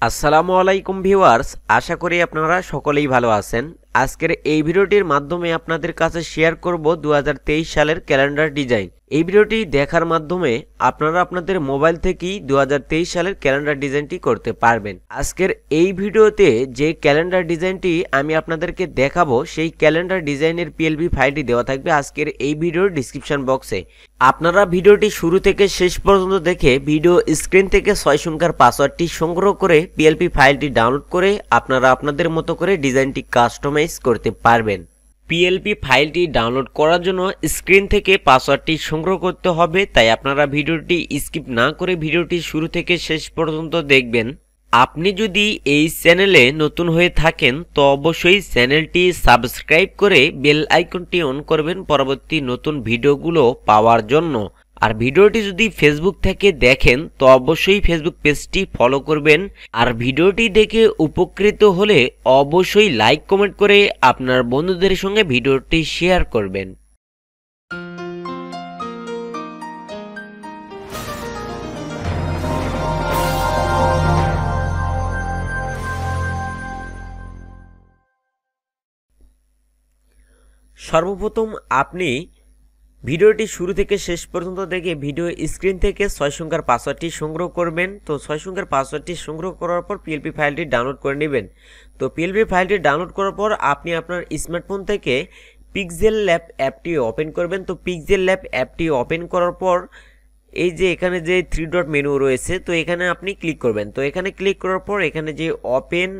আসসালামু আলাইকুম ভিউয়ার্স, আশা করি আপনারা সকলেই ভালো আছেন। আজকের এই ভিডিওটির মাধ্যমে আপনাদের কাছে শেয়ার করব 2023 সালের ক্যালেন্ডার ডিজাইন। এই ভিডিওটি দেখার মাধ্যমে আপনারা আপনাদের মোবাইল থেকেই 2023 সালের ক্যালেন্ডার ডিজাইনটি করতে পারবেন। আজকের এই ভিডিওতে যে ক্যালেন্ডার ডিজাইনটি আমি আপনাদেরকে দেখাবো সেই ক্যালেন্ডার ডিজাইনের পিএলপি ফাইলটি দেওয়া থাকবে আজকের এই ভিডিওর ডিসক্রিপশন বক্সে। আপনারা ভিডিওটি শুরু থেকে শেষ পর্যন্ত দেখে ভিডিও স্ক্রিন থেকে 6 সংখ্যার পাসওয়ার্ডটি সংগ্রহ করে পিএলপি ফাইলটি ডাউনলোড করে আপনারা আপনাদের মতো করে ডিজাইনটি কাস্টমাইজ করতে পারবেন। পিএলপি ফাইলটি ডাউনলোড করার জন্য স্ক্রিন থেকে পাসওয়ার্ডটি সংগ্রহ করতে হবে, তাই আপনারা ভিডিওটি স্কিপ না করে ভিডিওটি শুরু থেকে শেষ পর্যন্ত দেখবেন। আপনি যদি এই চ্যানেলে নতুন হয়ে থাকেন তো অবশ্যই চ্যানেলটি সাবস্ক্রাইব করে বেল আইকনটি অন করবেন পরবর্তী নতুন ভিডিওগুলো পাওয়ার জন্য। আর ভিডিওটি যদি ফেসবুক থেকে দেখেন তো অবশ্যই ফেসবুক পেজটি ফলো করবেন। আর ভিডিওটি দেখে উপকৃত হলে অবশ্যই লাইক কমেন্ট করে আপনার বন্ধুদের সঙ্গে ভিডিওটি শেয়ার করবেন। সর্বপ্রথম আপনি ভিডিওটি শুরু থেকে শেষ পর্যন্ত দেখে ভিডিও স্ক্রিন থেকে 6 সংখ্যার পাসওয়ার্ডটি সংগ্রহ করবেন। তো 6 সংখ্যার পাসওয়ার্ডটি সংগ্রহ করার পর পিএলপি ফাইলটি ডাউনলোড করে নেবেন। তো পিএলপি ফাইলটি ডাউনলোড করার পর আপনি আপনার স্মার্টফোন থেকে পিক্সেলল্যাব অ্যাপটি ওপেন করবেন। তো পিক্সেলল্যাব অ্যাপটি ওপেন করার পর এই যে এখানে যে 3 ডট মেনু রয়েছে তো এখানে আপনি ক্লিক করবেন। তো এখানে ক্লিক করার পর এখানে যে ওপেন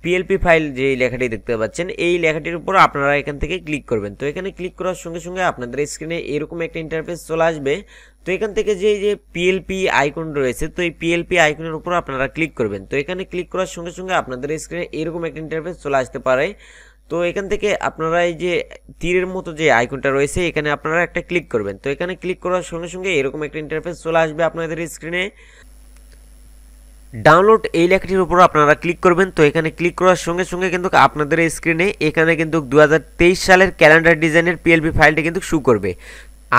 পিএলপি ফাইল যে লেখাটি দেখতে পাচ্ছেন এই লেখাটির উপর আপনারা এখান থেকে ক্লিক করবেন। তো এখানে ক্লিক করার সঙ্গে সঙ্গে আপনাদের স্ক্রিনে এরকম একটা ইন্টারফেস চলে আসবে। তো এখান থেকে যে পিএলপি আইকন রয়েছে তো এই পিএলপি আইকনের উপর আপনারা ক্লিক করবেন। তো এখানে ক্লিক করার সঙ্গে সঙ্গে আপনাদের স্ক্রিনে এরকম একটা ইন্টারফেস চলে আসতে পারে। তো এখান থেকে আপনারা এই যে তীরের মতো যে আইকনটা রয়েছে এখানে আপনারা একটা ক্লিক করবেন। তো এখানে ক্লিক করার সঙ্গে সঙ্গে এরকম একটা ইন্টারফেস চলে আসবে আপনাদের স্ক্রিনে। ডাউনলোড এই লেখাটির উপর আপনারা ক্লিক করবেন। তো এখানে ক্লিক করার সঙ্গে সঙ্গে কিন্তু আপনাদের স্ক্রিনে এখানে কিন্তু 2023 সালের ক্যালেন্ডার ডিজাইনের পিএলপি ফাইলটি কিন্তু শো করবে।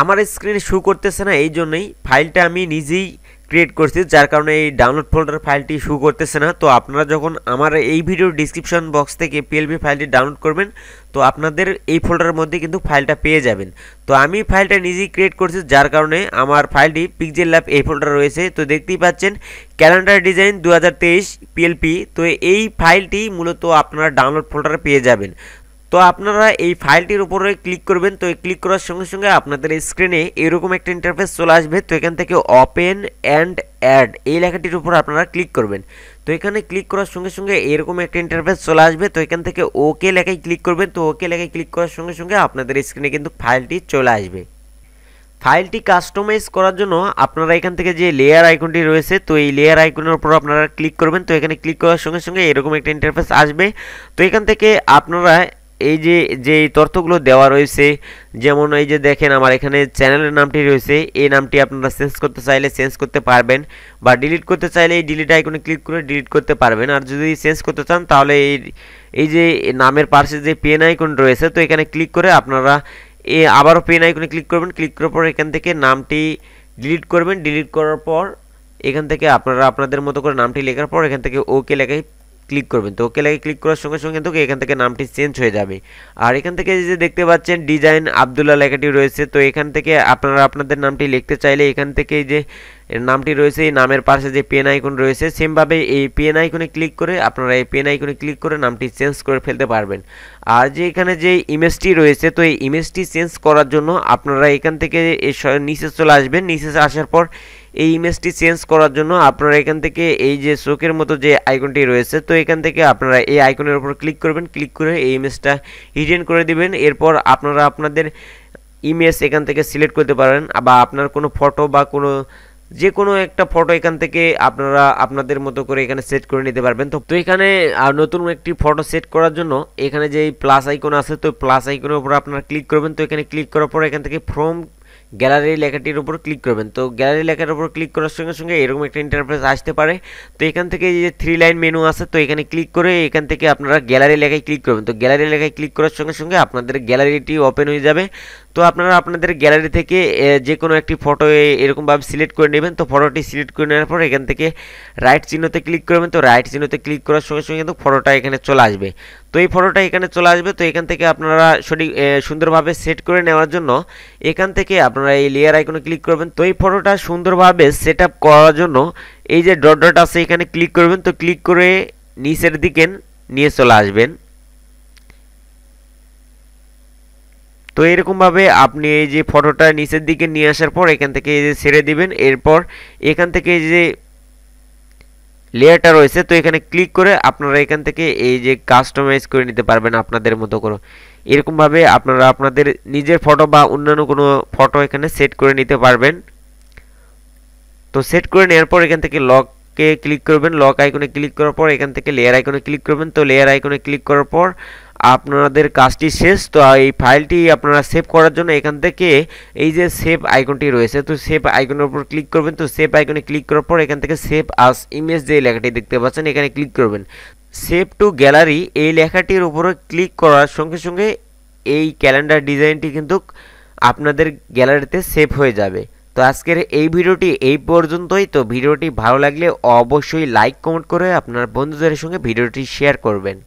আমার স্ক্রিনে শো করতেছে না, এই জন্যই ফাইলটা আমি নিজেই ক্রিয়েট করছি, যার কারণে এই ডাউনলোড ফোল্ডার ফাইলটি শো করতেছে না। তো আপনারা যখন আমার এই ভিডিওর ডিসক্রিপশন বক্স থেকে পিএলপি ফাইলটি ডাউনলোড করবেন তো আপনাদের এই ফোল্ডারের মধ্যে কিন্তু ফাইলটা পেয়ে যাবেন। তো আমি ফাইলটা নিজেই ক্রিয়েট করছি, যার কারণে আমার ফাইলটি পিক্সেলল্যাব এই ফোল্ডারে রয়েছে। তো দেখতেই পাচ্ছেন ক্যালেন্ডার ডিজাইন 2023 পিএলপি। তো এই ফাইলটি মূলত আপনারা ডাউনলোড ফোল্ডারে পেয়ে যাবেন। তো আপনারা এই ফাইলটির উপরে ক্লিক করবেন। তো ক্লিক করার সঙ্গে সঙ্গে আপনাদের স্ক্রিনে এরকম একটা ইন্টারফেস চলে আসবে। তো এখান থেকে ওপেন অ্যান্ড অ্যাড এই লেখাটির উপর আপনারা ক্লিক করবেন। তো এখানে ক্লিক করার সঙ্গে সঙ্গে এরকম একটা ইন্টারফেস চলে আসবে। তো এখান থেকে ওকে লেখায় ক্লিক করবেন। তো ওকে লেখায় ক্লিক করার সঙ্গে সঙ্গে আপনাদের স্ক্রিনে কিন্তু ফাইলটি চলে আসবে। ফাইলটি কাস্টমাইজ করার জন্য আপনারা এখান থেকে যে লেয়ার আইকনটি রয়েছে তো এই লেয়ার আইকনের উপর আপনারা ক্লিক করবেন। তো এখানে ক্লিক করার সঙ্গে সঙ্গে এরকম একটা ইন্টারফেস আসবে। তো এখান থেকে আপনারা এই যে তথ্যগুলো দেওয়া রয়েছে, যেমন এই যে দেখেন আমার এখানে চ্যানেলের নামটি রয়েছে, এই নামটি আপনারা চেঞ্জ করতে চাইলে চেঞ্জ করতে পারবেন, বা ডিলিট করতে চাইলে এই ডিলিট আইকনে ক্লিক করে ডিলিট করতে পারবেন। আর যদি চেঞ্জ করতে চান তাহলে এই যে নামের পাশে যে পেন আইকন রয়েছে তো এখানে ক্লিক করে আপনারা আবারও পেন আইকনে ক্লিক করবেন। ক্লিক করার পর এখান থেকে নামটি ডিলিট করবেন। ডিলিট করার পর এখান থেকে আপনারা আপনাদের মতো করে নামটি লেখার পর এখান থেকে ওকে লেখায় ক্লিক করবেন। তো ওকে লেগে ক্লিক করার সঙ্গে সঙ্গে কিন্তু এখান থেকে নামটি চেঞ্জ হয়ে যাবে। আর এখান থেকে যে দেখতে পাচ্ছেন ডিজাইন আব্দুল্লাহ লেখাটি রয়েছে তো এখান থেকে আপনারা আপনাদের নামটি লিখতে চাইলে এখান থেকে যে নামটি রয়েছে এই নামের পাশে যে পেন আইকন রয়েছে সেমভাবে এই পেন আইকনে ক্লিক করে আপনারা এই পেন আইকনে ক্লিক করে নামটি চেঞ্জ করে ফেলতে পারবেন। আর যে এখানে যে ইমেজটি রয়েছে তো এই ইমেজটি চেঞ্জ করার জন্য আপনারা এখান থেকে নিচে চলে আসবেন। নিচে আসার পর এই ইমেজটি চেঞ্জ করার জন্য আপনারা এখান থেকে এই যে চোখের মতো যে আইকনটি রয়েছে তো এখান থেকে আপনারা এই আইকনের উপর ক্লিক করবেন। ক্লিক করে এই ইমেজটা হিডেন করে দিবেন। এরপর আপনারা আপনাদের ইমেজ এখান থেকে সিলেক্ট করতে পারেন, বা আপনার কোনো ফটো বা যে কোনো একটা ফটো এখান থেকে আপনারা আপনাদের মতো করে এখানে সেট করে নিতে পারবেন। তো এখানে নতুন একটি ফটো সেট করার জন্য এখানে যে প্লাস আইকন আছে তো প্লাস আইকনের উপর আপনারা ক্লিক করবেন। তো এখানে ক্লিক করার পর এখান থেকে ফ্রম গ্যালারি লেখাটির উপর ক্লিক করবেন। তো গ্যালারি লেখার উপর ক্লিক করার সঙ্গে সঙ্গে এরকম একটা ইন্টারফেস আসতে পারে। তো এখান থেকে যে 3 লাইন মেনু আছে তো এখানে ক্লিক করে এখান থেকে আপনারা গ্যালারি লেখায় ক্লিক করবেন। তো গ্যালারি লেখায় ক্লিক করার সঙ্গে সঙ্গে আপনাদের গ্যালারিটি ওপেন হয়ে যাবে। তো আপনারা আপনাদের গ্যালারি থেকে যে কোনো একটি ফটো এরকমভাবে সিলেক্ট করে নেবেন। তো ফটোটি সিলেক্ট করে নেওয়ার পর এখান থেকে রাইট চিহ্নতে ক্লিক করবেন। তো রাইট চিহ্নতে ক্লিক করার সঙ্গে সঙ্গে কিন্তু ফটোটা এখানে চলে আসবে। তো এই ফটোটা এখানে চলে আসবে। তো এখান থেকে আপনারা সঠিক সুন্দরভাবে সেট করে নেওয়ার জন্য এখান থেকে আপনারা এই লেয়ার আইকনে ক্লিক করবেন। তো এই ফটোটা সুন্দরভাবে সেট আপ করার জন্য এই যে ডট ডট আছে এখানে ক্লিক করবেন। তো ক্লিক করে নিচের দিকে নিয়ে চলে আসবেন। তো এরকমভাবে আপনি এই যে ফটোটা নিচের দিকে নিয়ে আসার পর এখান থেকে এই যে ছেড়ে দিবেন। এরপর এখান থেকে এই যে লেয়ারটা রয়েছে তো এখানে ক্লিক করে আপনারা এখান থেকে এই যে কাস্টমাইজ করে নিতে পারবেন আপনাদের মতো করে। এরকমভাবে আপনারা আপনাদের নিজের ফটো বা অন্যান্য কোনো ফটো এখানে সেট করে নিতে পারবেন। তো সেট করে নেওয়ার পর এখান থেকে লককে ক্লিক করবেন। লক আইকনে ক্লিক করার পর এখান থেকে লেয়ার আইকনে ক্লিক করবেন। তো লেয়ার আইকনে ক্লিক করার পর আপনাদের কাজটি শেষ। তো এই ফাইলটি আপনারা সেভ করার জন্য এখান থেকে এই যে সেভ আইকনটি রয়েছে তো সেভ আইকনের উপর ক্লিক করবেন। তো সেভ আইকনে ক্লিক করার পর এখান থেকে সেভ আস ইমেজ যে লেখাটি দেখতে পাচ্ছেন এখানে ক্লিক করবেন। সেভ টু গ্যালারি এই লেখাটির উপরে ক্লিক করার সঙ্গে সঙ্গে এই ক্যালেন্ডার ডিজাইনটি কিন্তু আপনাদের গ্যালারিতে সেভ হয়ে যাবে। তো আজকের এই ভিডিওটি এই পর্যন্তই। তো ভিডিওটি ভালো লাগলে অবশ্যই লাইক কমেন্ট করে আপনার বন্ধুদের সঙ্গে ভিডিওটি শেয়ার করবেন।